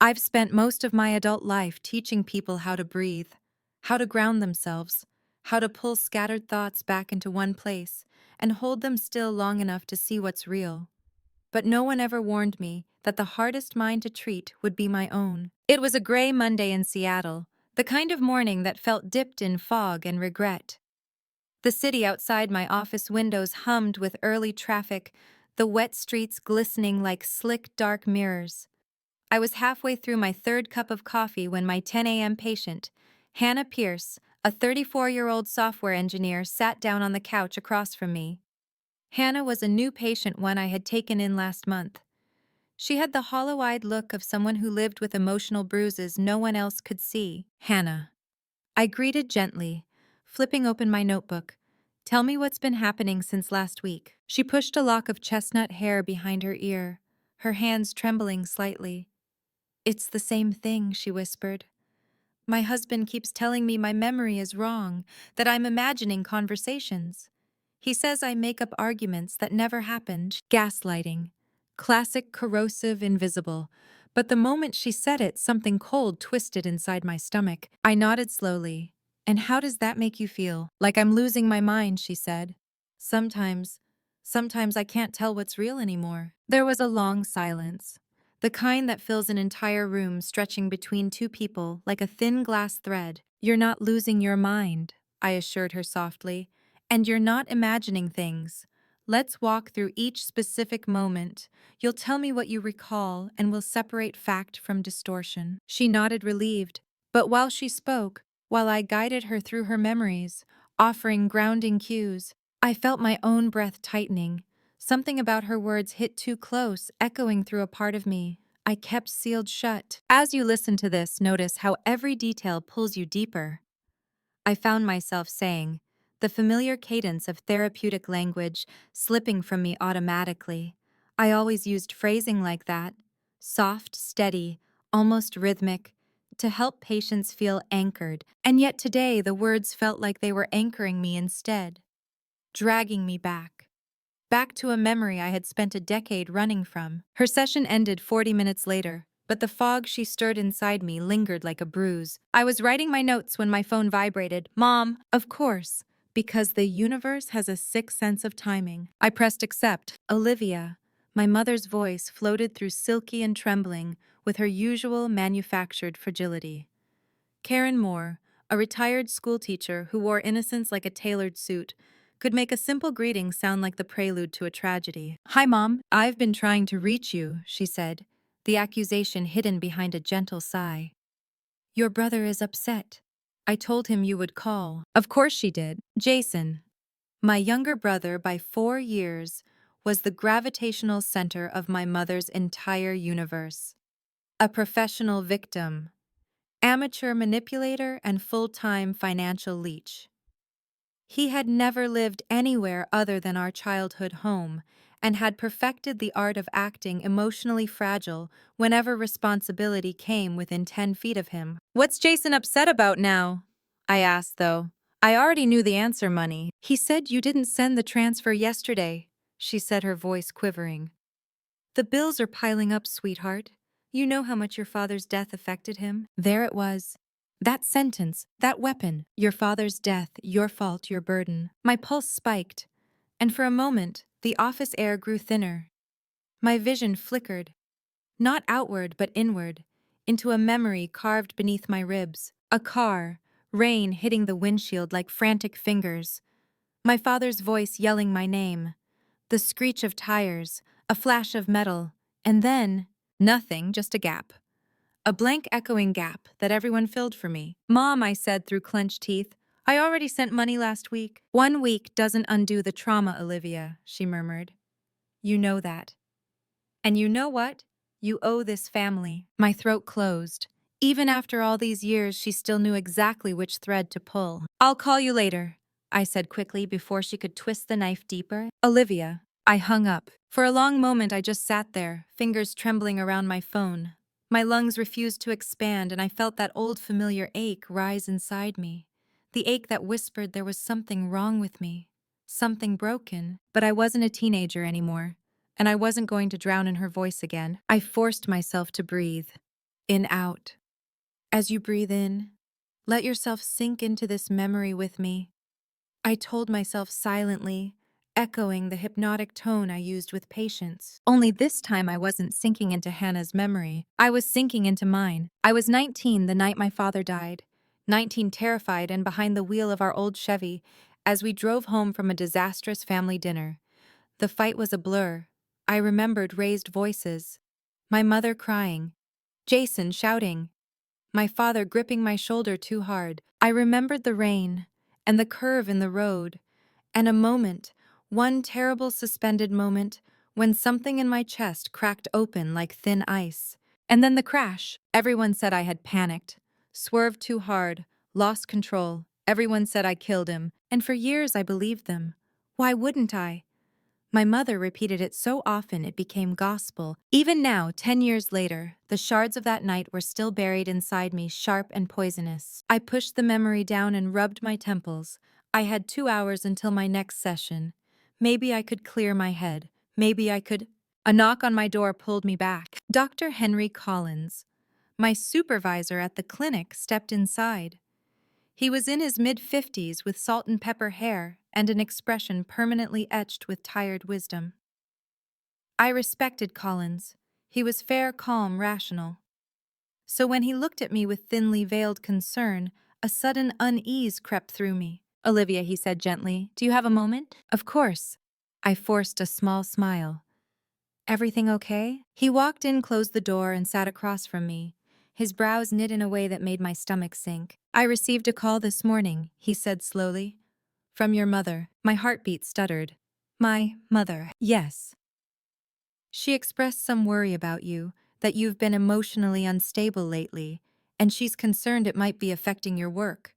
I've spent most of my adult life teaching people how to breathe, how to ground themselves, how to pull scattered thoughts back into one place and hold them still long enough to see what's real. But no one ever warned me that the hardest mind to treat would be my own. It was a gray Monday in Seattle, the kind of morning that felt dipped in fog and regret. The city outside my office windows hummed with early traffic, the wet streets glistening like slick, dark mirrors. I was halfway through my third cup of coffee when my 10 a.m. patient, Hannah Pierce, a 34-year-old software engineer, sat down on the couch across from me. Hannah was a new patient, one I had taken in last month. She had the hollow-eyed look of someone who lived with emotional bruises no one else could see. Hannah. I greeted gently, flipping open my notebook. Tell me what's been happening since last week. She pushed a lock of chestnut hair behind her ear, her hands trembling slightly. It's the same thing, she whispered. My husband keeps telling me my memory is wrong, that I'm imagining conversations. He says I make up arguments that never happened. Gaslighting. Classic, corrosive, invisible. But the moment she said it, something cold twisted inside my stomach. I nodded slowly. And how does that make you feel? Like I'm losing my mind, she said. Sometimes. Sometimes I can't tell what's real anymore. There was a long silence. The kind that fills an entire room, stretching between two people like a thin glass thread. You're not losing your mind, I assured her softly. And you're not imagining things. Let's walk through each specific moment. You'll tell me what you recall, and we'll separate fact from distortion. She nodded, relieved. But while she spoke, while I guided her through her memories, offering grounding cues, I felt my own breath tightening. Something about her words hit too close, echoing through a part of me. I kept sealed shut. As you listen to this, notice how every detail pulls you deeper. I found myself saying, the familiar cadence of therapeutic language slipping from me automatically. I always used phrasing like that, soft, steady, almost rhythmic, to help patients feel anchored, and yet today the words felt like they were anchoring me instead, dragging me back. Back to a memory I had spent a decade running from. Her session ended 40 minutes later, but the fog she stirred inside me lingered like a bruise. I was writing my notes when my phone vibrated. Mom, of course, because the universe has a sick sense of timing. I pressed accept. Olivia. My mother's voice floated through silky and trembling with her usual manufactured fragility. Karen Moore, a retired schoolteacher who wore innocence like a tailored suit, could make a simple greeting sound like the prelude to a tragedy. Hi, Mom. I've been trying to reach you, she said, the accusation hidden behind a gentle sigh. Your brother is upset. I told him you would call. Of course she did. Jason, my younger brother by 4 years, was the gravitational center of my mother's entire universe. A professional victim, amateur manipulator, and full-time financial leech. He had never lived anywhere other than our childhood home and had perfected the art of acting emotionally fragile whenever responsibility came within 10 feet of him. What's Jason upset about now? I asked, though. I already knew the answer, money. He said you didn't send the transfer yesterday, she said, her voice quivering. The bills are piling up, sweetheart. You know how much your father's death affected him. There it was. That sentence, that weapon, your father's death, your fault, your burden. My pulse spiked, and for a moment, the office air grew thinner. My vision flickered, not outward but inward, into a memory carved beneath my ribs. A car, rain hitting the windshield like frantic fingers. My father's voice yelling my name. The screech of tires, a flash of metal, and then, nothing, just a gap. A blank echoing gap that everyone filled for me. Mom, I said through clenched teeth, I already sent money last week. 1 week doesn't undo the trauma, Olivia, she murmured. You know that. And you know what? You owe this family. My throat closed. Even after all these years, she still knew exactly which thread to pull. I'll call you later, I said quickly before she could twist the knife deeper. Olivia. I hung up. For a long moment, I just sat there, fingers trembling around my phone. My lungs refused to expand, and I felt that old familiar ache rise inside me. The ache that whispered there was something wrong with me, something broken. But I wasn't a teenager anymore, and I wasn't going to drown in her voice again. I forced myself to breathe. In, out. As you breathe in, let yourself sink into this memory with me. I told myself silently, echoing the hypnotic tone I used with patience. Only this time I wasn't sinking into Hannah's memory. I was sinking into mine. I was 19 the night my father died. 19, terrified and behind the wheel of our old Chevy as we drove home from a disastrous family dinner. The fight was a blur. I remembered raised voices. My mother crying. Jason shouting. My father gripping my shoulder too hard. I remembered the rain and the curve in the road, and a moment, one terrible suspended moment, when something in my chest cracked open like thin ice. And then the crash. Everyone said I had panicked, swerved too hard, lost control. Everyone said I killed him, and for years I believed them. Why wouldn't I? My mother repeated it so often it became gospel. Even now, 10 years later, the shards of that night were still buried inside me, sharp and poisonous. I pushed the memory down and rubbed my temples. I had 2 hours until my next session. Maybe I could clear my head. Maybe I could. A knock on my door pulled me back. Dr. Henry Collins, my supervisor at the clinic, stepped inside. He was in his mid-50s with salt and pepper hair and an expression permanently etched with tired wisdom. I respected Collins. He was fair, calm, rational. So when he looked at me with thinly veiled concern, a sudden unease crept through me. "Olivia," he said gently, "do you have a moment?" "Of course." I forced a small smile. "Everything okay?" He walked in, closed the door, and sat across from me, his brows knit in a way that made my stomach sink. "I received a call this morning," he said slowly. "From your mother." My heartbeat stuttered. "My mother?" "Yes. She expressed some worry about you, that you've been emotionally unstable lately, and she's concerned it might be affecting your work."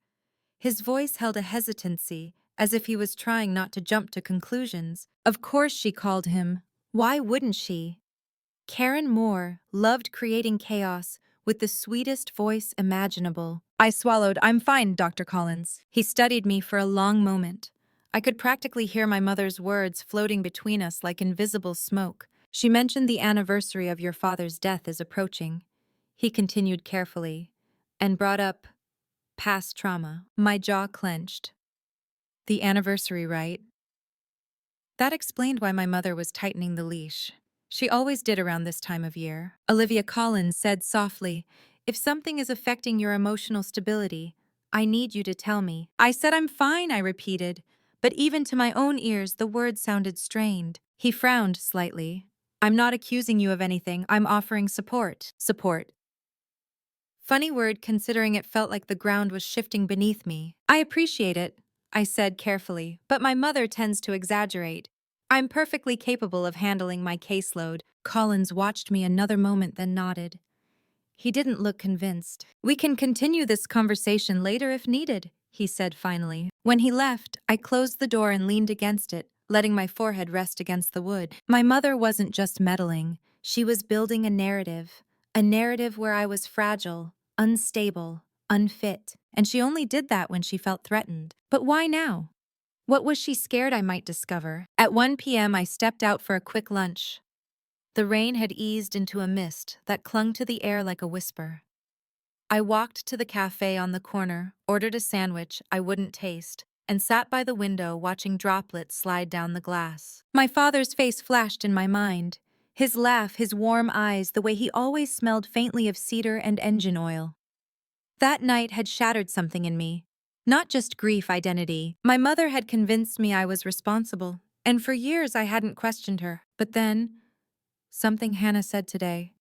His voice held a hesitancy, as if he was trying not to jump to conclusions. Of course she called him. Why wouldn't she? Karen Moore loved creating chaos with the sweetest voice imaginable. I swallowed. "I'm fine, Dr. Collins." He studied me for a long moment. I could practically hear my mother's words floating between us like invisible smoke. "She mentioned the anniversary of your father's death is approaching." He continued carefully, and brought up past trauma. My jaw clenched. The anniversary, right? That explained why my mother was tightening the leash. She always did around this time of year. Olivia Collins said softly, "If something is affecting your emotional stability, I need you to tell me." I said I'm fine, I repeated, but even to my own ears the words sounded strained. He frowned slightly. "I'm not accusing you of anything, I'm offering support." Support. Funny word considering it felt like the ground was shifting beneath me. "I appreciate it," I said carefully, "but my mother tends to exaggerate. I'm perfectly capable of handling my caseload." Collins watched me another moment, then nodded. He didn't look convinced. "We can continue this conversation later if needed," he said finally. When he left, I closed the door and leaned against it, letting my forehead rest against the wood. My mother wasn't just meddling. She was building a narrative where I was fragile, unstable, unfit, and she only did that when she felt threatened. But why now? What was she scared I might discover? At 1 p.m., I stepped out for a quick lunch. The rain had eased into a mist that clung to the air like a whisper. I walked to the cafe on the corner, ordered a sandwich I wouldn't taste, and sat by the window watching droplets slide down the glass. My father's face flashed in my mind. His laugh, his warm eyes, the way he always smelled faintly of cedar and engine oil. That night had shattered something in me. Not just grief, identity. My mother had convinced me I was responsible, and for years I hadn't questioned her. But then, something Hannah said today.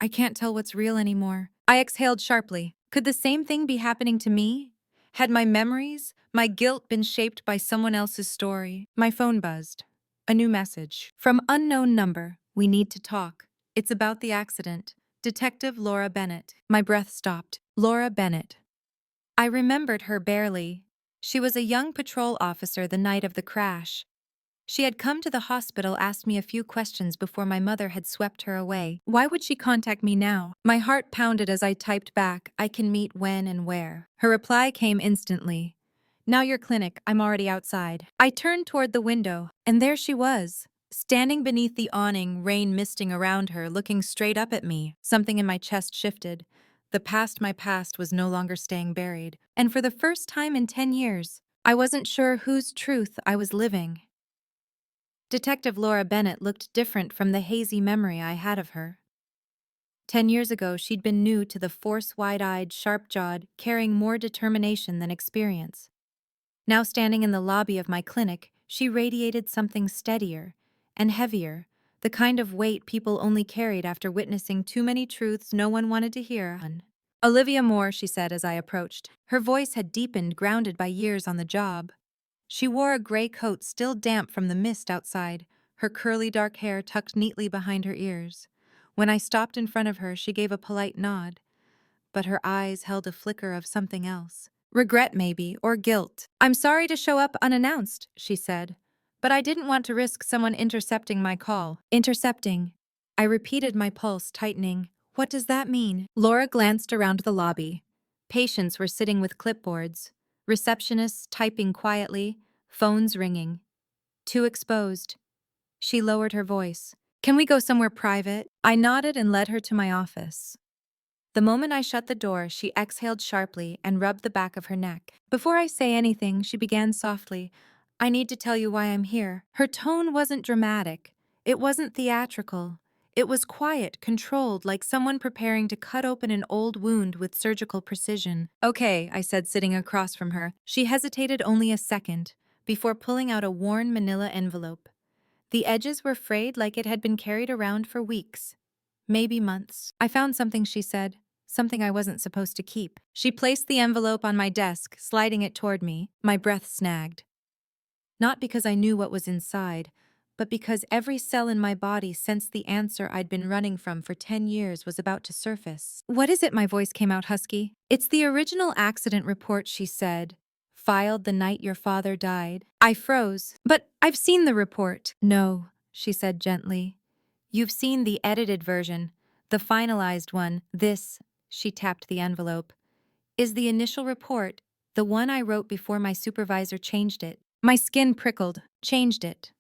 I can't tell what's real anymore. I exhaled sharply. Could the same thing be happening to me? Had my memories, my guilt been shaped by someone else's story? My phone buzzed. A new message. From unknown number. "We need to talk. It's about the accident. Detective Laura Bennett." My breath stopped. Laura Bennett. I remembered her barely. She was a young patrol officer the night of the crash. She had come to the hospital, asked me a few questions before my mother had swept her away. Why would she contact me now? My heart pounded as I typed back, "I can meet when and where." Her reply came instantly. "Now your clinic, I'm already outside." I turned toward the window, and there she was, Standing beneath the awning, rain misting around her, looking straight up at me, something in my chest shifted. My past was no longer staying buried. And for the first time in 10 years, I wasn't sure whose truth I was living. Detective Laura Bennett looked different from the hazy memory I had of her. 10 years ago, she'd been new to the force wide-eyed, sharp-jawed, carrying more determination than experience. Now standing in the lobby of my clinic, she radiated something steadier and heavier, the kind of weight people only carried after witnessing too many truths no one wanted to hear. Olivia Moore, she said as I approached. Her voice had deepened, grounded by years on the job. She wore a gray coat still damp from the mist outside, her curly dark hair tucked neatly behind her ears. When I stopped in front of her, she gave a polite nod, but her eyes held a flicker of something else. Regret, maybe, or guilt. "I'm sorry to show up unannounced," she said, "but I didn't want to risk someone intercepting my call." Intercepting. I repeated, my pulse tightening. What does that mean? Laura glanced around the lobby. Patients were sitting with clipboards, receptionists typing quietly, phones ringing. Too exposed. She lowered her voice. "Can we go somewhere private?" I nodded and led her to my office. The moment I shut the door, she exhaled sharply and rubbed the back of her neck. "Before I say anything," she began softly, "I need to tell you why I'm here." Her tone wasn't dramatic. It wasn't theatrical. It was quiet, controlled, like someone preparing to cut open an old wound with surgical precision. "Okay," I said, sitting across from her. She hesitated only a second, before pulling out a worn manila envelope. The edges were frayed like it had been carried around for weeks. Maybe months. "I found something," she said. "Something I wasn't supposed to keep." She placed the envelope on my desk, sliding it toward me. My breath snagged. Not because I knew what was inside, but because every cell in my body sensed the answer I'd been running from for 10 years was about to surface. "What is it?" My voice came out husky. "It's the original accident report," she said. "Filed the night your father died." I froze. "But I've seen the report." "No," she said gently. "You've seen the edited version, the finalized one. This," she tapped the envelope, "is the initial report, the one I wrote before my supervisor changed it." My skin prickled. "Changed it."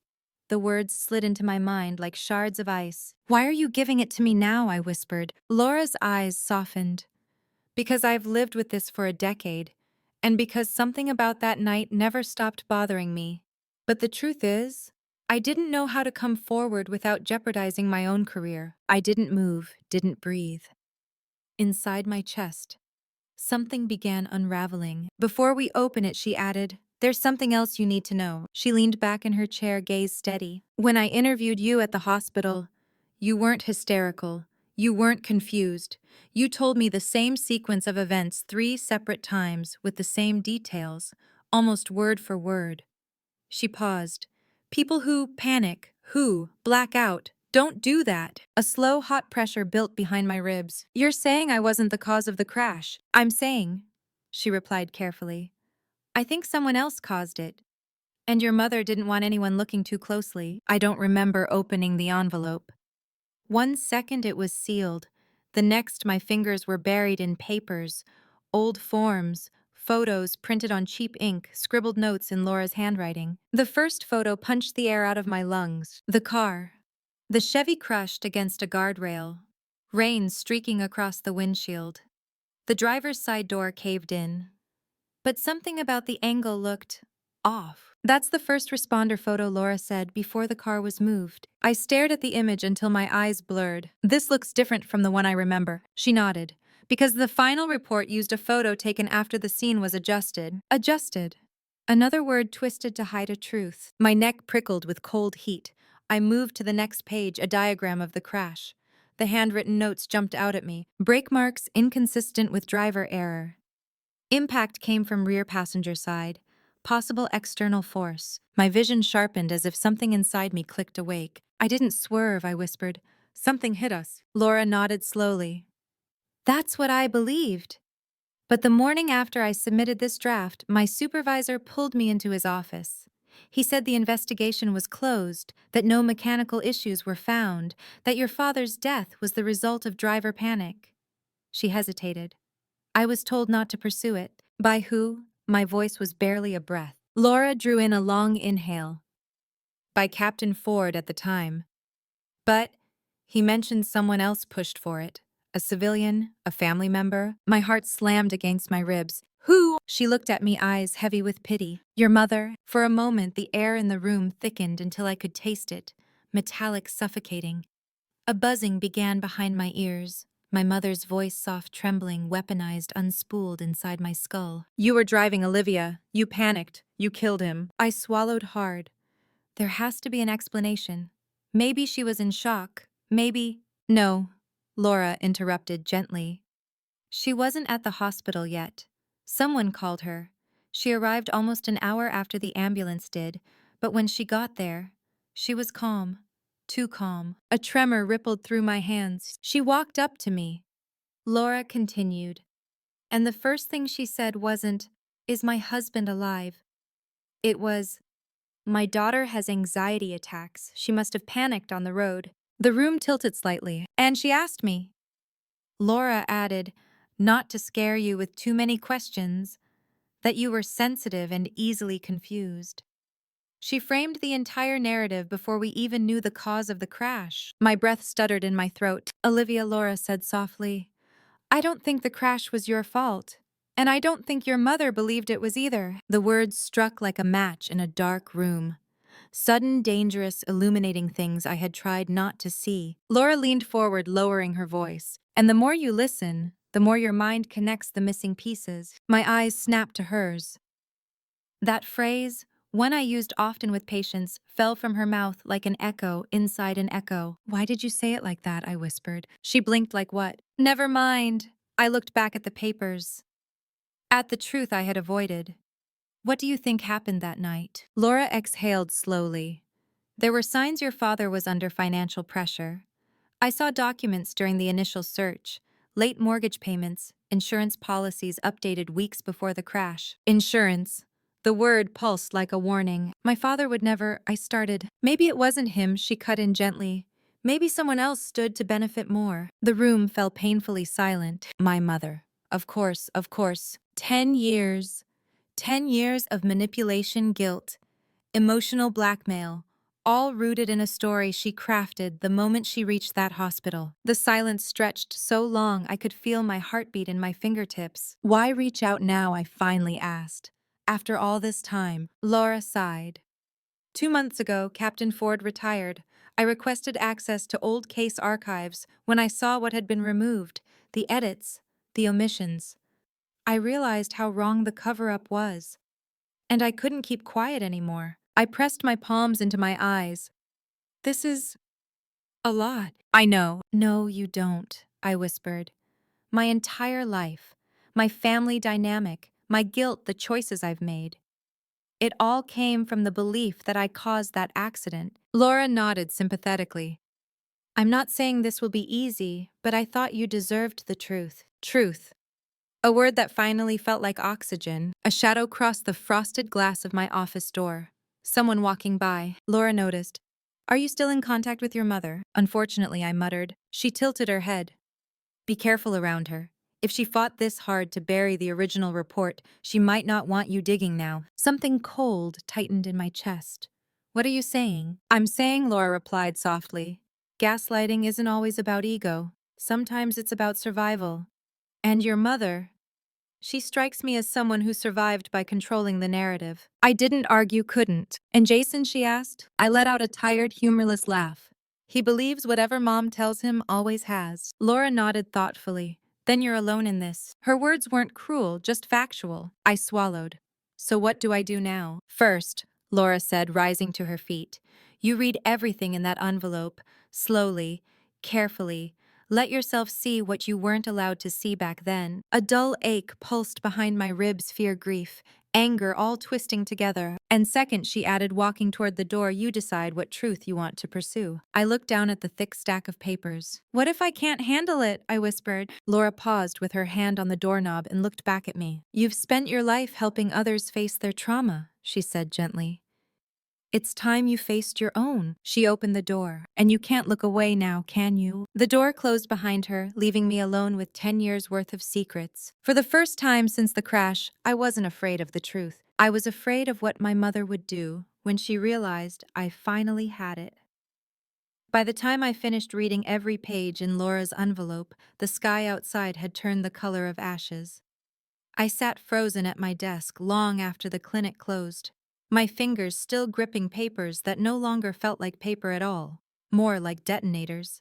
The words slid into my mind like shards of ice. "Why are you giving it to me now?" I whispered. Laura's eyes softened. "Because I've lived with this for a decade, and because something about that night never stopped bothering me. But the truth is, I didn't know how to come forward without jeopardizing my own career." I didn't move, didn't breathe. Inside my chest, something began unraveling. "Before we open it," she added, "there's something else you need to know." She leaned back in her chair, gaze steady. "When I interviewed you at the hospital, you weren't hysterical. You weren't confused. You told me the same sequence of events 3 separate times with the same details, almost word for word." She paused. "People who panic, who black out, don't do that." A slow, hot pressure built behind my ribs. "You're saying I wasn't the cause of the crash." "I'm saying," she replied carefully, "I think someone else caused it. And your mother didn't want anyone looking too closely." I don't remember opening the envelope. 1 second it was sealed. The next, my fingers were buried in papers, old forms, photos printed on cheap ink, scribbled notes in Laura's handwriting. The first photo punched the air out of my lungs. The car. The Chevy crushed against a guardrail, rain streaking across the windshield. The driver's side door caved in. But something about the angle looked off. "That's the first responder photo," Laura said, "before the car was moved." I stared at the image until my eyes blurred. "This looks different from the one I remember." She nodded. "Because the final report used a photo taken after the scene was adjusted." Adjusted. Another word twisted to hide a truth. My neck prickled with cold heat. I moved to the next page, a diagram of the crash. The handwritten notes jumped out at me. "Brake marks inconsistent with driver error. Impact came from rear passenger side. Possible external force." My vision sharpened as if something inside me clicked awake. "I didn't swerve," I whispered. "Something hit us." Laura nodded slowly. "That's what I believed." But the morning after I submitted this draft, my supervisor pulled me into his office. He said the investigation was closed, that no mechanical issues were found, that your father's death was the result of driver panic. She hesitated. "I was told not to pursue it." "By who?" My voice was barely a breath. Laura drew in a long inhale. by Captain Ford at the time. But he mentioned someone else pushed for it. A civilian, a family member. My heart slammed against my ribs. Who? She looked at me, eyes heavy with pity. Your mother? For a moment, the air in the room thickened until I could taste it, metallic, suffocating. A buzzing began behind my ears. My mother's voice, soft, trembling, weaponized, unspooled inside my skull. You were driving Olivia. You panicked. You killed him. I swallowed hard. There has to be an explanation. Maybe she was in shock. Maybe… No, Laura interrupted gently. She wasn't at the hospital yet. Someone called her. She arrived almost an hour after the ambulance did, but when she got there, she was calm. Too calm. A tremor rippled through my hands. She walked up to me. Laura continued. And the first thing she said wasn't, "Is my husband alive?" It was, "My daughter has anxiety attacks. She must have panicked on the road." The room tilted slightly, and she asked me. Laura added, "Not to scare you with too many questions, that you were sensitive and easily confused." She framed the entire narrative before we even knew the cause of the crash. My breath stuttered in my throat. Olivia, Laura said softly, "I don't think the crash was your fault. And I don't think your mother believed it was either." The words struck like a match in a dark room. Sudden, dangerous, illuminating things I had tried not to see. Laura leaned forward, lowering her voice. And the more you listen, the more your mind connects the missing pieces. My eyes snapped to hers. That phrase, one I used often with patients, fell from her mouth like an echo inside an echo. "Why did you say it like that?" I whispered. She blinked like what? "Never mind." I looked back at the papers. At the truth I had avoided. "What do you think happened that night?" Laura exhaled slowly. "There were signs your father was under financial pressure. I saw documents during the initial search, late mortgage payments, insurance policies updated weeks before the crash." Insurance. The word pulsed like a warning. "My father would never," I started. "Maybe it wasn't him," she cut in gently. "Maybe someone else stood to benefit more." The room fell painfully silent. My mother. Of course, of course. 10 years. 10 years of manipulation, guilt, emotional blackmail, all rooted in a story she crafted the moment she reached that hospital. The silence stretched so long I could feel my heartbeat in my fingertips. "Why reach out now?" I finally asked. "After all this time." Laura sighed. 2 months ago, Captain Ford retired. I requested access to old case archives when I saw what had been removed, the edits, the omissions. I realized how wrong the cover-up was. And I couldn't keep quiet anymore. I pressed my palms into my eyes. "This is a lot." "I know." "No, you don't," I whispered. "My entire life, my family dynamic, my guilt, the choices I've made. It all came from the belief that I caused that accident." Laura nodded sympathetically. "I'm not saying this will be easy, but I thought you deserved the truth." Truth. A word that finally felt like oxygen. A shadow crossed the frosted glass of my office door. Someone walking by. Laura noticed. "Are you still in contact with your mother?" "Unfortunately," I muttered. She tilted her head. "Be careful around her. If she fought this hard to bury the original report, she might not want you digging now." Something cold tightened in my chest. "What are you saying?" "I'm saying," Laura replied softly, "gaslighting isn't always about ego. Sometimes it's about survival. And your mother, she strikes me as someone who survived by controlling the narrative." I didn't argue, couldn't. "And Jason?" she asked. I let out a tired, humorless laugh. "He believes whatever Mom tells him, always has." Laura nodded thoughtfully. "Then you're alone in this." Her words weren't cruel, just factual. I swallowed. "So what do I do now?" "First," Laura said, rising to her feet, "you read everything in that envelope, slowly, carefully. Let yourself see what you weren't allowed to see back then." A dull ache pulsed behind my ribs, fear, grief, anger, all twisting together. "And second," she added, walking toward the door, "you decide what truth you want to pursue." I looked down at the thick stack of papers. "What if I can't handle it?" I whispered. Laura paused with her hand on the doorknob and looked back at me. "You've spent your life helping others face their trauma," she said gently. "It's time you faced your own." She opened the door. "And you can't look away now, can you?" The door closed behind her, leaving me alone with 10 years' worth of secrets. For the first time since the crash, I wasn't afraid of the truth. I was afraid of what my mother would do when she realized I finally had it. By the time I finished reading every page in Laura's envelope, the sky outside had turned the color of ashes. I sat frozen at my desk long after the clinic closed, my fingers still gripping papers that no longer felt like paper at all, more like detonators.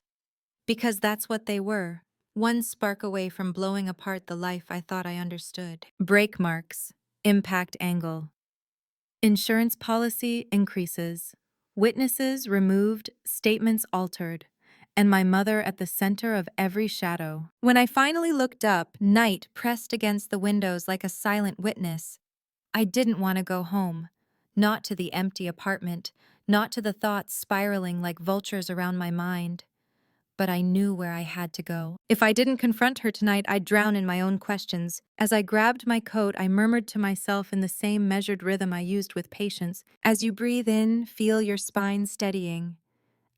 Because that's what they were, one spark away from blowing apart the life I thought I understood. Brake marks, impact angle. Insurance policy increases. Witnesses removed, statements altered, and my mother at the center of every shadow. When I finally looked up, night pressed against the windows like a silent witness. I didn't want to go home. Not to the empty apartment, not to the thoughts spiraling like vultures around my mind. But I knew where I had to go. If I didn't confront her tonight, I'd drown in my own questions. As I grabbed my coat, I murmured to myself in the same measured rhythm I used with patience. As you breathe in, feel your spine steadying.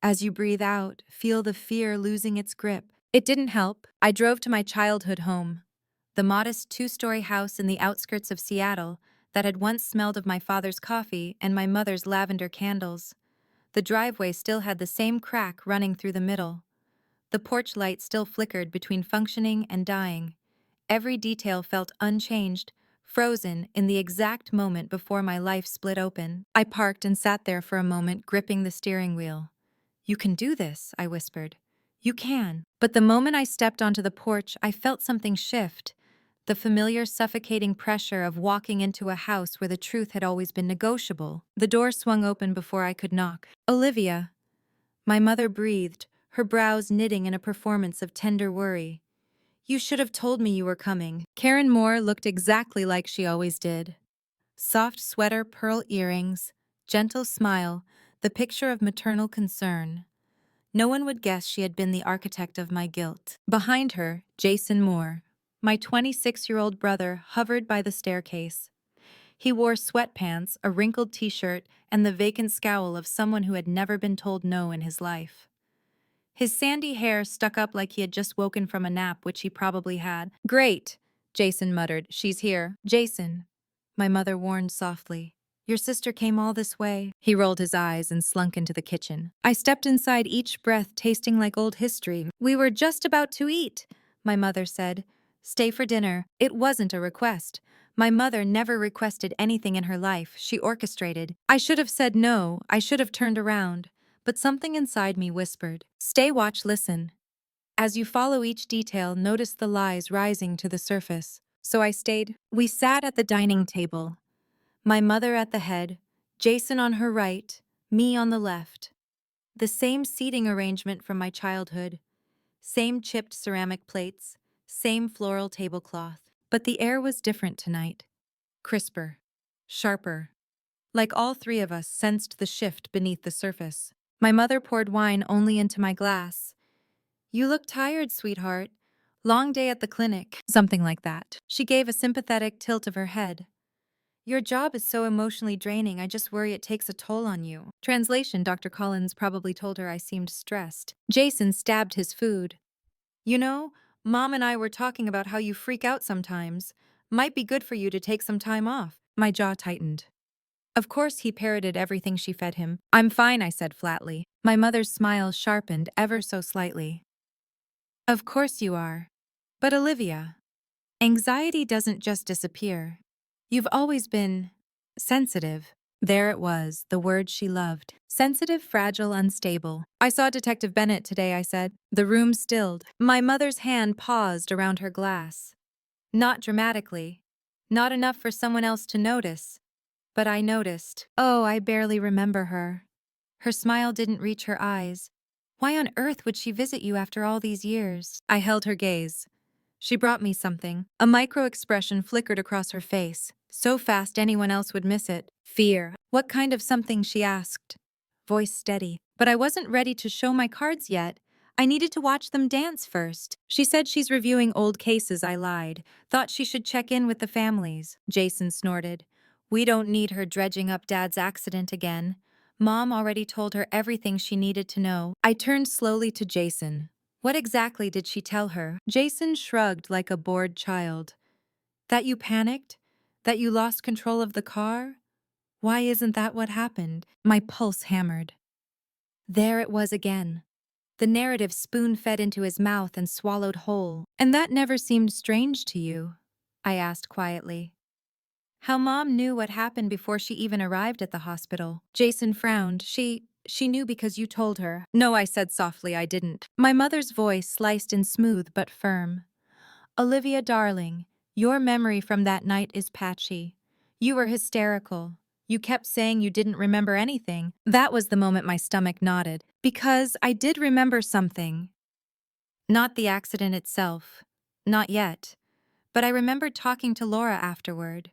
As you breathe out, feel the fear losing its grip. It didn't help. I drove to my childhood home, the modest two-story house in the outskirts of Seattle that had once smelled of my father's coffee and my mother's lavender candles. The driveway still had the same crack running through the middle. The porch light still flickered between functioning and dying. Every detail felt unchanged, frozen in the exact moment before my life split open. I parked and sat there for a moment, gripping the steering wheel. "You can do this," I whispered. "You can." But the moment I stepped onto the porch, I felt something shift. The familiar suffocating pressure of walking into a house where the truth had always been negotiable. The door swung open before I could knock. "Olivia." My mother breathed, her brows knitting in a performance of tender worry. "You should have told me you were coming." Karen Moore looked exactly like she always did. Soft sweater, pearl earrings, gentle smile, the picture of maternal concern. No one would guess she had been the architect of my guilt. Behind her, Jason Moore, my 26-year-old brother, hovered by the staircase. He wore sweatpants, a wrinkled t-shirt, and the vacant scowl of someone who had never been told no in his life. His sandy hair stuck up like he had just woken from a nap, which he probably had. "Great," Jason muttered. "She's here." "Jason," my mother warned softly. "Your sister came all this way." He rolled his eyes and slunk into the kitchen. I stepped inside, each breath tasting like old history. "We were just about to eat," my mother said. "Stay for dinner." It wasn't a request. My mother never requested anything in her life, she orchestrated. I should have said no, I should have turned around. But something inside me whispered, "Stay, watch, listen." As you follow each detail, notice the lies rising to the surface. So I stayed. We sat at the dining table. My mother at the head, Jason on her right, me on the left. The same seating arrangement from my childhood. Same chipped ceramic plates. Same floral tablecloth. But the air was different tonight. Crisper. Sharper. Like all three of us sensed the shift beneath the surface. My mother poured wine only into my glass. "You look tired, sweetheart. Long day at the clinic." Something like that. She gave a sympathetic tilt of her head. "Your job is so emotionally draining, I just worry it takes a toll on you." Translation: Dr. Collins probably told her I seemed stressed. Jason stabbed his food. "You know, Mom and I were talking about how you freak out sometimes. Might be good for you to take some time off." My jaw tightened. Of course he parroted everything she fed him. "I'm fine," I said flatly. My mother's smile sharpened ever so slightly. "Of course you are. But Olivia, anxiety doesn't just disappear. You've always been sensitive." There it was, the word she loved. Sensitive, fragile, unstable. "I saw Detective Bennett today," I said. The room stilled. My mother's hand paused around her glass. Not dramatically. Not enough for someone else to notice. But I noticed. Oh, I barely remember her. Her smile didn't reach her eyes. Why on earth would she visit you after all these years? I held her gaze. She brought me something. A micro-expression flickered across her face. So fast anyone else would miss it. Fear. "What kind of something?" she asked. Voice steady. But I wasn't ready to show my cards yet. I needed to watch them dance first. "She said she's reviewing old cases," I lied. "Thought she should check in with the families." Jason snorted. "We don't need her dredging up Dad's accident again. Mom already told her everything she needed to know." I turned slowly to Jason. "What exactly did she tell her?" Jason shrugged like a bored child. "That you panicked? That you lost control of the car? Why isn't that what happened? My pulse hammered. There it was again. The narrative spoon-fed into his mouth and swallowed whole. And that never seemed strange to you? I asked quietly. How Mom knew what happened before she even arrived at the hospital. Jason frowned. She knew because you told her. No, I said softly, I didn't. My mother's voice sliced in smooth but firm. Olivia, darling, your memory from that night is patchy. You were hysterical. You kept saying you didn't remember anything. That was the moment my stomach knotted. Because I did remember something. Not the accident itself. Not yet. But I remembered talking to Laura afterward.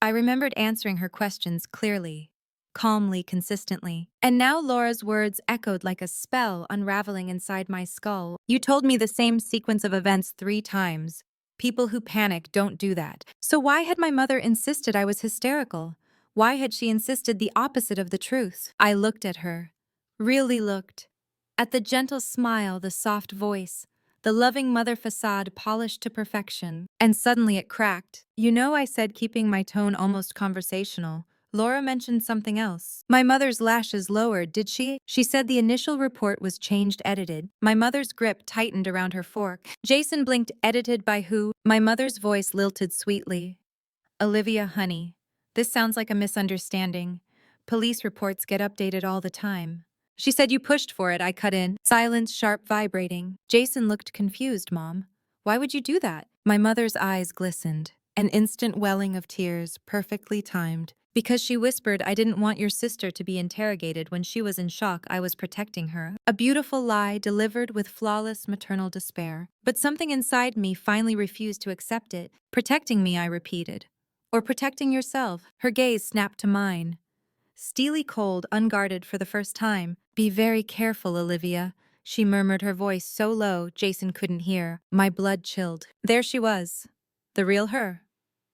I remembered answering her questions clearly, calmly, consistently. And now Laura's words echoed like a spell unraveling inside my skull. You told me the same sequence of events 3 times. People who panic don't do that. So why had my mother insisted I was hysterical? Why had she insisted the opposite of the truth? I looked at her. Really looked. At the gentle smile, the soft voice, the loving mother facade polished to perfection. And suddenly it cracked. You know, I said, keeping my tone almost conversational. Laura mentioned something else. My mother's lashes lowered, did she? She said the initial report was changed, edited. My mother's grip tightened around her fork. Jason blinked, edited by who? My mother's voice lilted sweetly. Olivia, honey. This sounds like a misunderstanding. Police reports get updated all the time. She said you pushed for it, I cut in. Silence, sharp, vibrating. Jason looked confused, Mom. Why would you do that? My mother's eyes glistened. An instant welling of tears, perfectly timed. Because she whispered I didn't want your sister to be interrogated when she was in shock, I was protecting her. A beautiful lie delivered with flawless maternal despair. But something inside me finally refused to accept it. Protecting me, I repeated. Or protecting yourself. Her gaze snapped to mine. Steely cold, unguarded for the first time. Be very careful, Olivia, she murmured, her voice so low Jason couldn't hear. My blood chilled. There she was. The real her.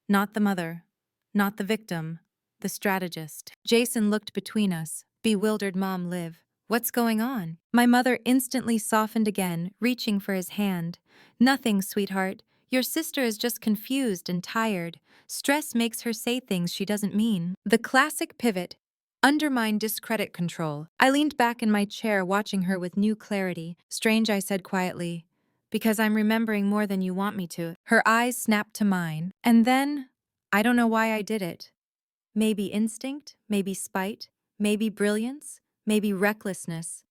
Not the mother. Not the victim. The strategist. Jason looked between us. Bewildered. Mom, Liv. What's going on? My mother instantly softened again, reaching for his hand. Nothing, sweetheart. Your sister is just confused and tired. Stress makes her say things she doesn't mean. The classic pivot. Undermine, discredit, control. I leaned back in my chair, watching her with new clarity. Strange, I said quietly. Because I'm remembering more than you want me to. Her eyes snapped to mine. And then, I don't know why I did it. Maybe instinct, maybe spite, maybe brilliance, maybe recklessness.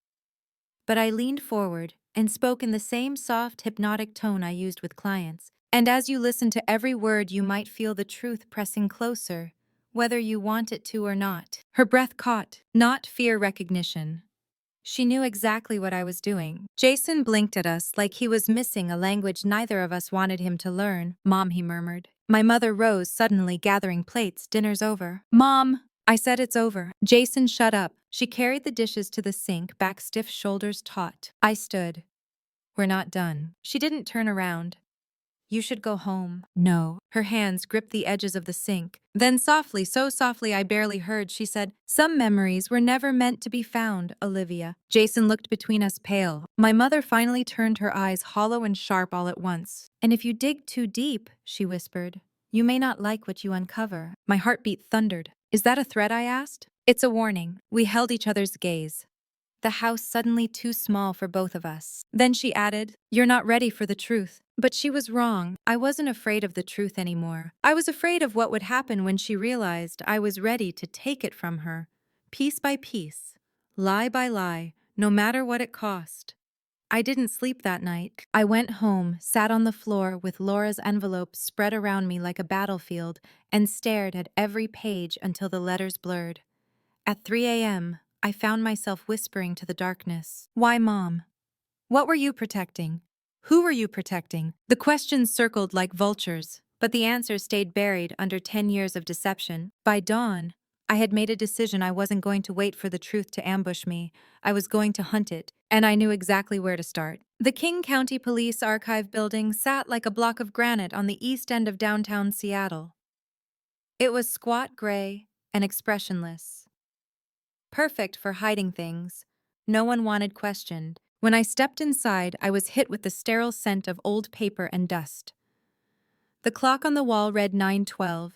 But I leaned forward and spoke in the same soft, hypnotic tone I used with clients. And as you listen to every word, you might feel the truth pressing closer, whether you want it to or not. Her breath caught, not fear, recognition. She knew exactly what I was doing. Jason blinked at us like he was missing a language neither of us wanted him to learn. Mom, he murmured. My mother rose suddenly, gathering plates. Dinner's over. Mom, I said, it's over. Jason, shut up. She carried the dishes to the sink, back stiff, shoulders taut. I stood. We're not done. She didn't turn around. You should go home. No. Her hands gripped the edges of the sink. Then softly, so softly I barely heard, she said, some memories were never meant to be found, Olivia. Jason looked between us, pale. My mother finally turned, her eyes hollow and sharp all at once. And if you dig too deep, she whispered, you may not like what you uncover. My heartbeat thundered. Is that a threat? I asked. It's a warning. We held each other's gaze. The house suddenly too small for both of us. Then she added, you're not ready for the truth. But she was wrong. I wasn't afraid of the truth anymore. I was afraid of what would happen when she realized I was ready to take it from her, piece by piece, lie by lie, no matter what it cost. I didn't sleep that night. I went home, sat on the floor with Laura's envelope spread around me like a battlefield, and stared at every page until the letters blurred. At 3 a.m., I found myself whispering to the darkness. Why, Mom? What were you protecting? Who were you protecting? The questions circled like vultures, but the answers stayed buried under 10 years of deception. By dawn, I had made a decision. I wasn't going to wait for the truth to ambush me. I was going to hunt it, and I knew exactly where to start. The King County Police Archive building sat like a block of granite on the east end of downtown Seattle. It was squat, gray, and expressionless. Perfect for hiding things. No one wanted questioned. When I stepped inside, I was hit with the sterile scent of old paper and dust. The clock on the wall read 9:12.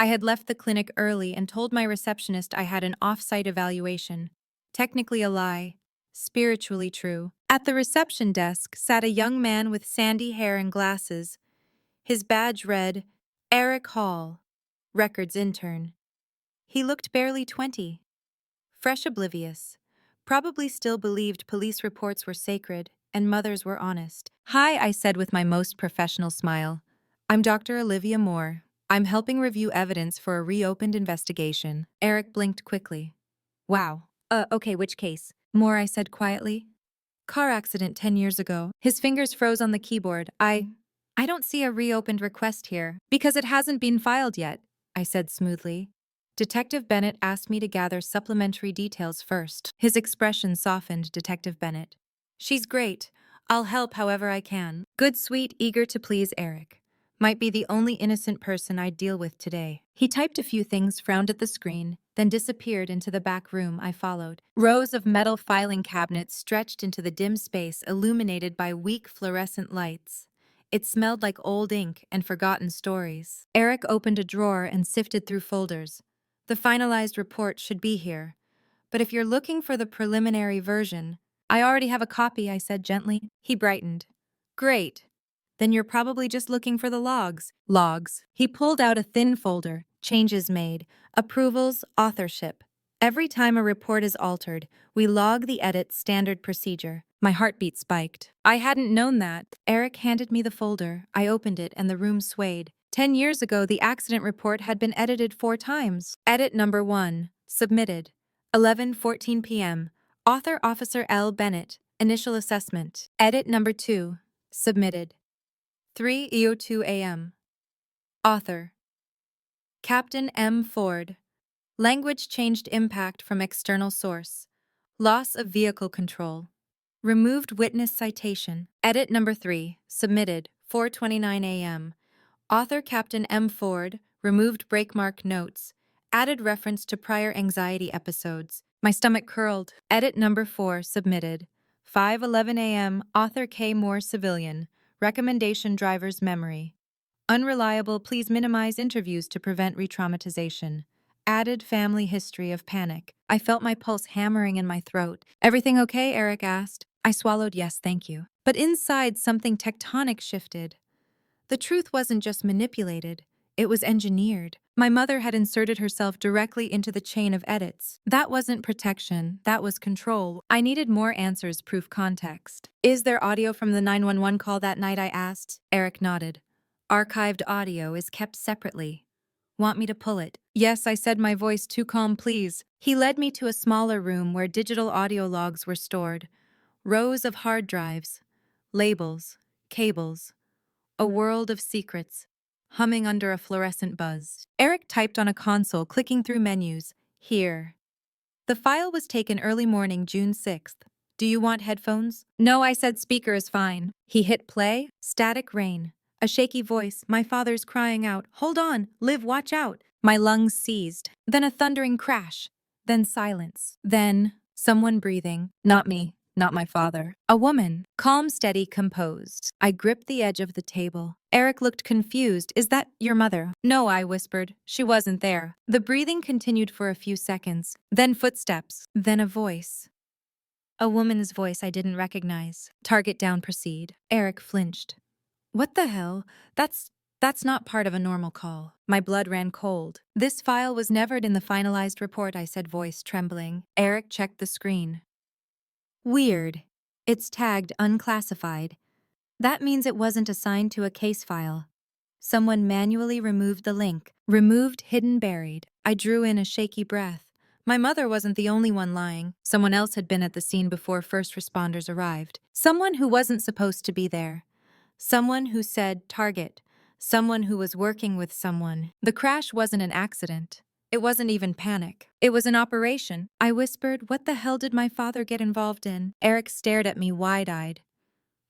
I had left the clinic early and told my receptionist I had an off-site evaluation. Technically a lie, spiritually true. At the reception desk sat a young man with sandy hair and glasses. His badge read, Eric Hall, records intern. He looked barely 20, fresh oblivious. Probably still believed police reports were sacred and mothers were honest. Hi, I said with my most professional smile. I'm Dr. Olivia Moore. I'm helping review evidence for a reopened investigation. Eric blinked quickly. Wow. Okay, which case? Moore, I said quietly. Car accident 10 years ago. His fingers froze on the keyboard. I don't see a reopened request here. Because it hasn't been filed yet, I said smoothly. Detective Bennett asked me to gather supplementary details first. His expression softened, Detective Bennett. She's great. I'll help however I can. Good, sweet, eager to please Eric. Might be the only innocent person I'd deal with today. He typed a few things, frowned at the screen, then disappeared into the back room. I followed. Rows of metal filing cabinets stretched into the dim space illuminated by weak fluorescent lights. It smelled like old ink and forgotten stories. Eric opened a drawer and sifted through folders. The finalized report should be here. But if you're looking for the preliminary version, I already have a copy, I said gently. He brightened. Great. Then you're probably just looking for the logs. Logs. He pulled out a thin folder. Changes made. Approvals, authorship. Every time a report is altered, we log the edit standard procedure. My heartbeat spiked. I hadn't known that. Eric handed me the folder. I opened it and the room swayed. 10 years ago, the accident report had been edited 4 times. Edit number 1. Submitted. 11:14 p.m. Author Officer L. Bennett. Initial assessment. Edit number 2. Submitted. 3:02 a.m. Author Captain M. Ford. Language changed impact from external source. Loss of vehicle control. Removed witness citation. Edit number 3. Submitted. 4:29 a.m. Author Captain M. Ford. Removed brakemark notes. Added reference to prior anxiety episodes. My stomach curled. Edit number 4. Submitted. 5:11 a.m. Author K. Moore Civilian. Recommendation driver's memory. Unreliable, please minimize interviews to prevent re-traumatization. Added family history of panic. I felt my pulse hammering in my throat. Everything okay? Eric asked. I swallowed yes, thank you. But inside, something tectonic shifted. The truth wasn't just manipulated, it was engineered. My mother had inserted herself directly into the chain of edits. That wasn't protection, that was control. I needed more answers, proof, context. Is there audio from the 911 call that night? I asked. Eric nodded. Archived audio is kept separately. Want me to pull it? Yes, I said, my voice too calm, please. He led me to a smaller room where digital audio logs were stored. Rows of hard drives, labels, cables. A world of secrets, humming under a fluorescent buzz. Eric typed on a console, clicking through menus. Here. The file was taken early morning, June 6th. Do you want headphones? No, I said, speaker is fine. He hit play. Static rain. A shaky voice, my father's crying out, hold on, Liv, watch out. My lungs seized. Then a thundering crash. Then silence. Then someone breathing. Not me. Not my father. A woman. Calm, steady, composed. I gripped the edge of the table. Eric looked confused. Is that your mother? No, I whispered. She wasn't there. The breathing continued for a few seconds. Then footsteps. Then a voice. A woman's voice I didn't recognize. Target down, proceed. Eric flinched. What the hell? That's not part of a normal call. My blood ran cold. This file was never in the finalized report, I said, voice trembling. Eric checked the screen. Weird. It's tagged unclassified. That means it wasn't assigned to a case file. Someone manually removed the link. Removed, hidden, buried. I drew in a shaky breath. My mother wasn't the only one lying. Someone else had been at the scene before first responders arrived. Someone who wasn't supposed to be there. Someone who said target. Someone who was working with someone. The crash wasn't an accident. It wasn't even panic. It was an operation. I whispered, what the hell did my father get involved in? Eric stared at me wide-eyed.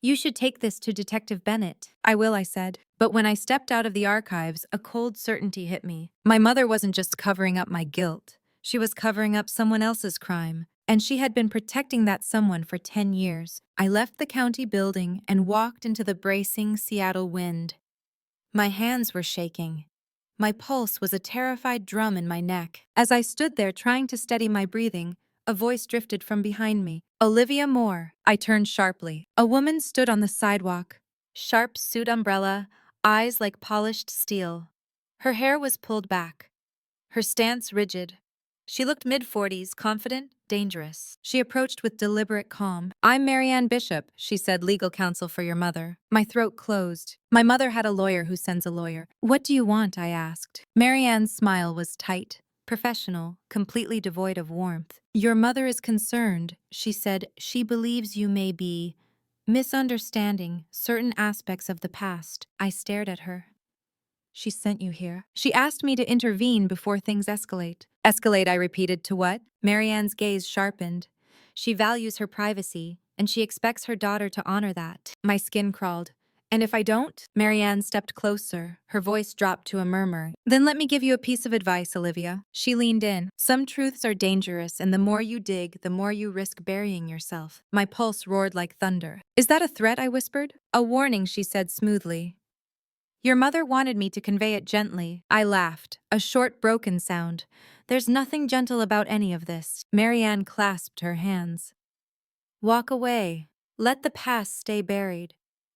You should take this to Detective Bennett. I will, I said. But when I stepped out of the archives, a cold certainty hit me. My mother wasn't just covering up my guilt. She was covering up someone else's crime. And she had been protecting that someone for 10 years. I left the county building and walked into the bracing Seattle wind. My hands were shaking. My pulse was a terrified drum in my neck. As I stood there trying to steady my breathing, a voice drifted from behind me. Olivia Moore. I turned sharply. A woman stood on the sidewalk. Sharp suit umbrella, eyes like polished steel. Her hair was pulled back, her stance rigid. She looked mid-40s, confident, dangerous. She approached with deliberate calm. "I'm Marianne Bishop," she said, "legal counsel for your mother." My throat closed. My mother had a lawyer who sends a lawyer. "What do you want?" I asked. Marianne's smile was tight, professional, completely devoid of warmth. "Your mother is concerned," she said. "She believes you may be misunderstanding certain aspects of the past." I stared at her. "She sent you here. She asked me to intervene before things escalate." "Escalate," I repeated. "To what?" Marianne's gaze sharpened. "She values her privacy, and she expects her daughter to honor that." My skin crawled. "And if I don't?" Marianne stepped closer. Her voice dropped to a murmur. "Then let me give you a piece of advice, Olivia." She leaned in. "Some truths are dangerous, and the more you dig, the more you risk burying yourself." My pulse roared like thunder. "Is that a threat?" I whispered. "A warning," she said smoothly. "Your mother wanted me to convey it gently." I laughed, a short, broken sound. "There's nothing gentle about any of this." Marianne clasped her hands. "Walk away. Let the past stay buried.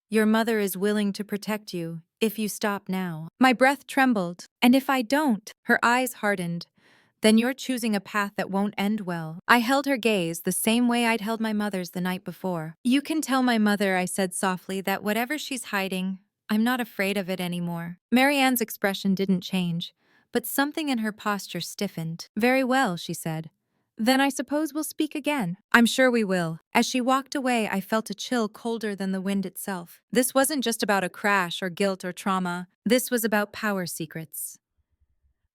Your mother is willing to protect you, if you stop now." My breath trembled. "And if I don't?" Her eyes hardened. "Then you're choosing a path that won't end well." I held her gaze the same way I'd held my mother's the night before. "You can tell my mother," I said softly, "that whatever she's hiding, I'm not afraid of it anymore." Marianne's expression didn't change, but something in her posture stiffened. "Very well," she said. "Then I suppose we'll speak again." "I'm sure we will." As she walked away, I felt a chill colder than the wind itself. This wasn't just about a crash or guilt or trauma. This was about power secrets.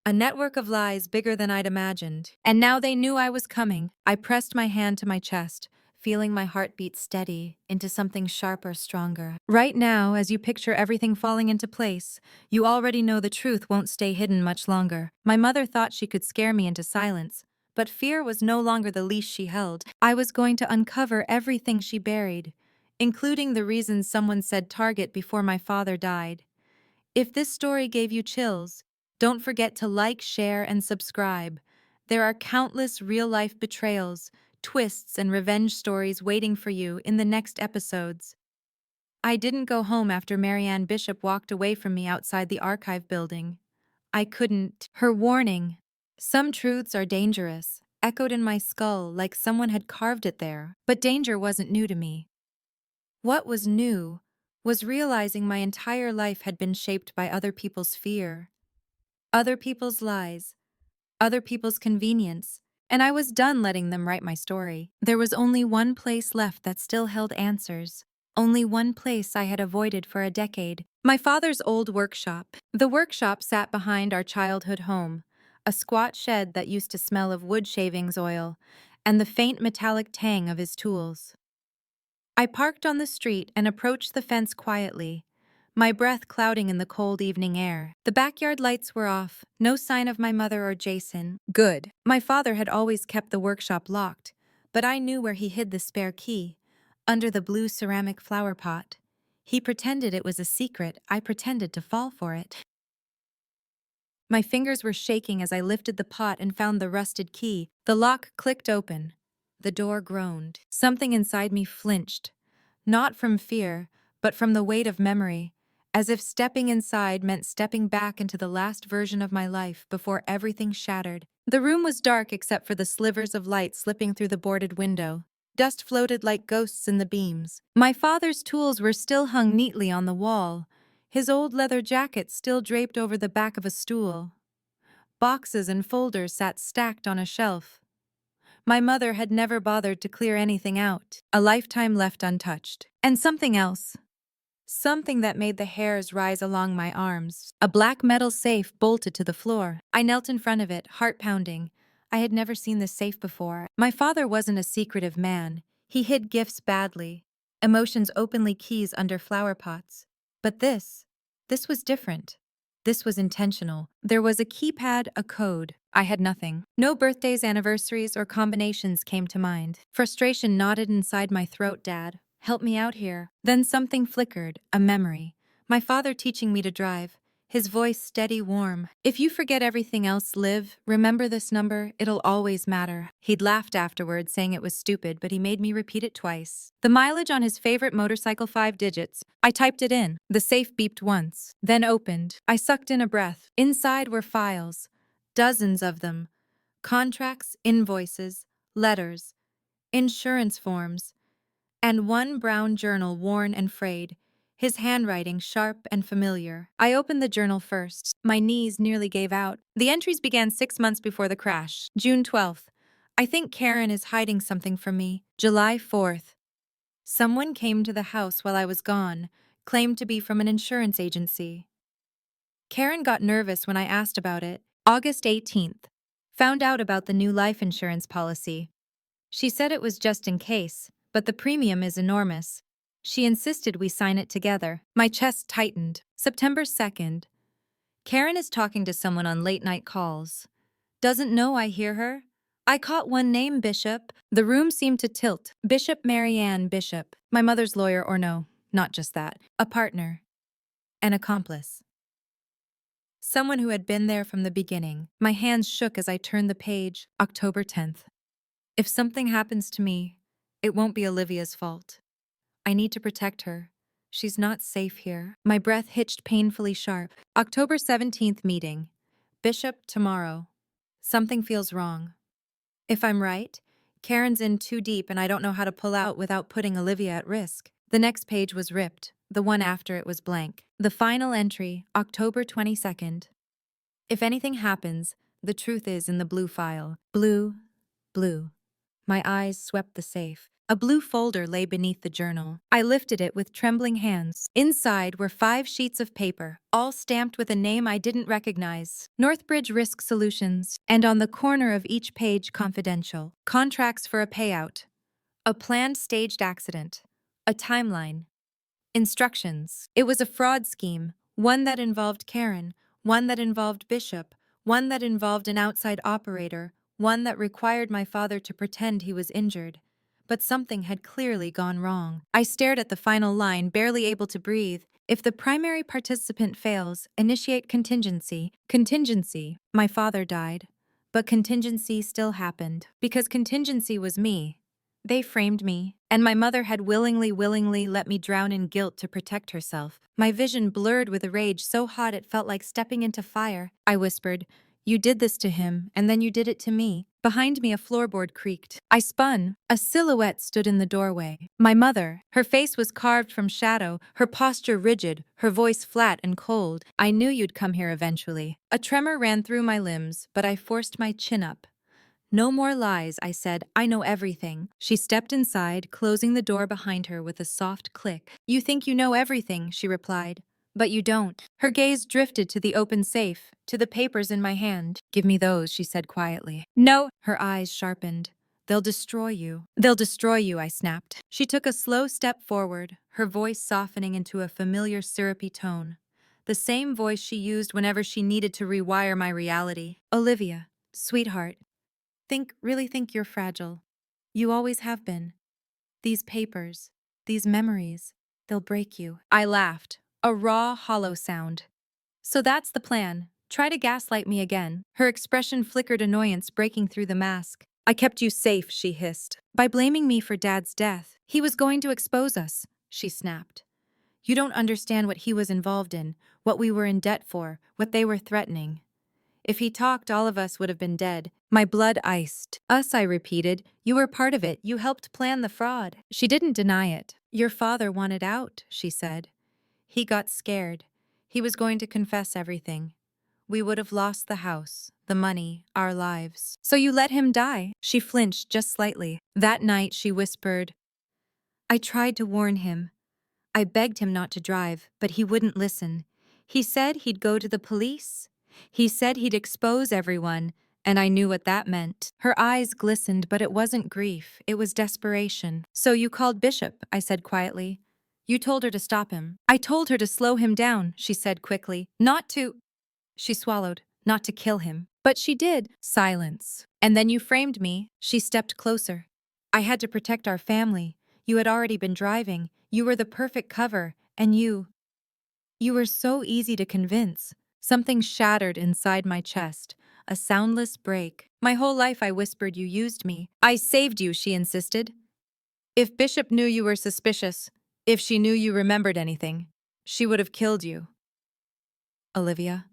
A network of lies bigger than I'd imagined. And now they knew I was coming. I pressed my hand to my chest, feeling my heart beat steady into something sharper, stronger. Right now, as you picture everything falling into place, you already know the truth won't stay hidden much longer. My mother thought she could scare me into silence, but fear was no longer the leash she held. I was going to uncover everything she buried, including the reasons someone said target before my father died. If this story gave you chills, don't forget to like, share, and subscribe. There are countless real-life betrayals, twists, and revenge stories waiting for you in the next episodes. I didn't go home after Marianne Bishop walked away from me outside the archive building. I couldn't. Her warning, "Some truths are dangerous," echoed in my skull like someone had carved it there. But danger wasn't new to me. What was new was realizing my entire life had been shaped by other people's fear, other people's lies, other people's convenience, and I was done letting them write my story. There was only one place left that still held answers. Only one place I had avoided for a decade. My father's old workshop. The workshop sat behind our childhood home, a squat shed that used to smell of wood shavings oil and the faint metallic tang of his tools. I parked on the street and approached the fence quietly, my breath clouding in the cold evening air. The backyard lights were off, no sign of my mother or Jason. Good. My father had always kept the workshop locked, but I knew where he hid the spare key, under the blue ceramic flower pot. He pretended it was a secret. I pretended to fall for it. My fingers were shaking as I lifted the pot and found the rusted key. The lock clicked open. The door groaned. Something inside me flinched, not from fear, but from the weight of memory, as if stepping inside meant stepping back into the last version of my life before everything shattered. The room was dark except for the slivers of light slipping through the boarded window. Dust floated like ghosts in the beams. My father's tools were still hung neatly on the wall, his old leather jacket still draped over the back of a stool. Boxes and folders sat stacked on a shelf. My mother had never bothered to clear anything out. A lifetime left untouched. And something else. Something that made the hairs rise along my arms. A black metal safe bolted to the floor. I knelt in front of it, heart pounding. I had never seen this safe before. My father wasn't a secretive man. He hid gifts badly. Emotions openly keys under flower pots. But this was different. This was intentional. There was a keypad, a code. I had nothing. No birthdays, anniversaries, or combinations came to mind. Frustration knotted inside my throat. "Dad, help me out here." Then something flickered, a memory. My father teaching me to drive. his voice steady, warm. If you forget everything else, Liv, remember this number, it'll always matter. He'd laughed afterward, saying it was stupid, but he made me repeat it twice. The mileage on his favorite motorcycle, 5 digits. I typed it in. The safe beeped once, then opened. I sucked in a breath. Inside were files, dozens of them. Contracts, invoices, letters, insurance forms, and one brown journal worn and frayed, his handwriting sharp and familiar. I opened the journal first. My knees nearly gave out. The entries began 6 months before the crash. June 12th. I think Karen is hiding something from me. July 4th. Someone came to the house while I was gone, claimed to be from an insurance agency. Karen got nervous when I asked about it. August 18th. Found out about the new life insurance policy. She said it was just in case, but the premium is enormous. She insisted we sign it together. My chest tightened. September 2nd. Karen is talking to someone on late-night calls. Doesn't know I hear her. I caught one name, Bishop. The room seemed to tilt. Bishop Marianne Bishop. My mother's lawyer, or no, not just that. A partner. An accomplice. Someone who had been there from the beginning. My hands shook as I turned the page. October 10th. If something happens to me, it won't be Olivia's fault. I need to protect her. She's not safe here. My breath hitched painfully sharp. October 17th meeting. Bishop, tomorrow. Something feels wrong. If I'm right, Karen's in too deep and I don't know how to pull out without putting Olivia at risk. The next page was ripped. The one after it was blank. The final entry, October 22nd. If anything happens, the truth is in the blue file. Blue. My eyes swept the safe. A blue folder lay beneath the journal. I lifted it with trembling hands. Inside were 5 sheets of paper, all stamped with a name I didn't recognize. Northbridge Risk Solutions. And on the corner of each page, confidential. Contracts for a payout. A planned staged accident. A timeline. Instructions. It was a fraud scheme. One that involved Karen. One that involved Bishop. One that involved an outside operator. One that required my father to pretend he was injured. But something had clearly gone wrong. I stared at the final line, barely able to breathe. If the primary participant fails, initiate contingency. Contingency. My father died. But contingency still happened. Because contingency was me. They framed me, and my mother had willingly let me drown in guilt to protect herself. My vision blurred with a rage so hot it felt like stepping into fire. I whispered, "You did this to him, and then you did it to me." Behind me, a floorboard creaked. I spun. A silhouette stood in the doorway. My mother. Her face was carved from shadow, her posture rigid, her voice flat and cold. "I knew you'd come here eventually." A tremor ran through my limbs, but I forced my chin up. "No more lies," I said. "I know everything." She stepped inside, closing the door behind her with a soft click. "You think you know everything," she replied. "But you don't." Her gaze drifted to the open safe, to the papers in my hand. "Give me those," she said quietly. "No." Her eyes sharpened. "They'll destroy you." "They'll destroy you," I snapped. She took a slow step forward, her voice softening into a familiar syrupy tone. The same voice she used whenever she needed to rewire my reality. "Olivia, sweetheart. Really think you're fragile. You always have been. These papers, these memories, they'll break you." I laughed, a raw, hollow sound. "So that's the plan. Try to gaslight me again." Her expression flickered annoyance breaking through the mask. "I kept you safe," she hissed. "By blaming me for Dad's death. He was going to expose us," she snapped. "You don't understand what he was involved in, what we were in debt for, what they were threatening. If he talked, all of us would have been dead." My blood iced. "Us," I repeated. "You were part of it. You helped plan the fraud." She didn't deny it. "Your father wanted out," she said. "He got scared. He was going to confess everything. We would have lost the house, the money, our lives. So you let him die." She flinched just slightly. That night, she whispered, "I tried to warn him. I begged him not to drive, but he wouldn't listen. He said he'd go to the police. He said he'd expose everyone, and I knew what that meant." Her eyes glistened, but it wasn't grief, it was desperation. "So you called Bishop," I said quietly. "You told her to stop him." "I told her to slow him down," she said quickly. "Not to—" She swallowed. "Not to kill him." "But she did." Silence. "And then you framed me." She stepped closer. "I had to protect our family. You had already been driving. You were the perfect cover, and you—" You were so easy to convince. Something shattered inside my chest, a soundless break. My whole life I whispered you used me. I saved you, she insisted. If Bishop knew you were suspicious, if she knew you remembered anything, she would have killed you. Olivia,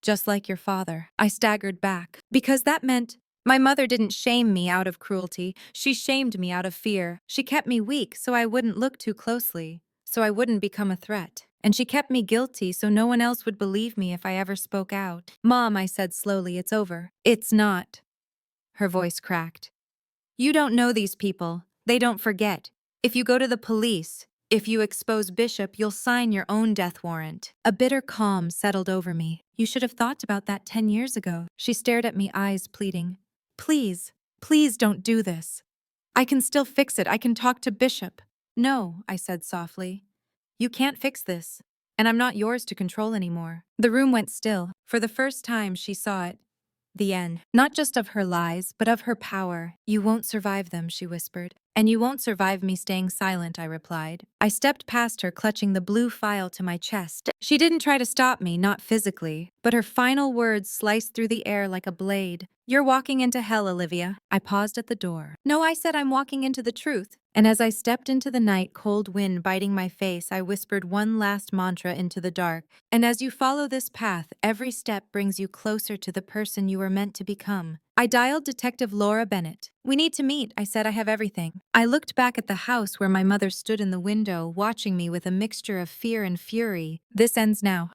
just like your father. I staggered back, because that meant my mother didn't shame me out of cruelty. She shamed me out of fear. She kept me weak so I wouldn't look too closely, so I wouldn't become a threat. And she kept me guilty so no one else would believe me if I ever spoke out. Mom, I said slowly, it's over. It's not. Her voice cracked. You don't know these people. They don't forget. If you go to the police, if you expose Bishop, you'll sign your own death warrant. A bitter calm settled over me. You should have thought about that 10 years ago. She stared at me, eyes pleading. Please, please don't do this. I can still fix it. I can talk to Bishop. No, I said softly. You can't fix this. And I'm not yours to control anymore. The room went still. For the first time, she saw it. The end. Not just of her lies, but of her power. You won't survive them, she whispered. And you won't survive me staying silent, I replied. I stepped past her, clutching the blue file to my chest. She didn't try to stop me, not physically, but her final words sliced through the air like a blade. You're walking into hell, Olivia. I paused at the door. No, I said I'm walking into the truth. And as I stepped into the night, cold wind biting my face, I whispered one last mantra into the dark. And as you follow this path, every step brings you closer to the person you were meant to become. I dialed Detective Laura Bennett. We need to meet, I said. I have everything. I looked back at the house where my mother stood in the window, watching me with a mixture of fear and fury. This ends now.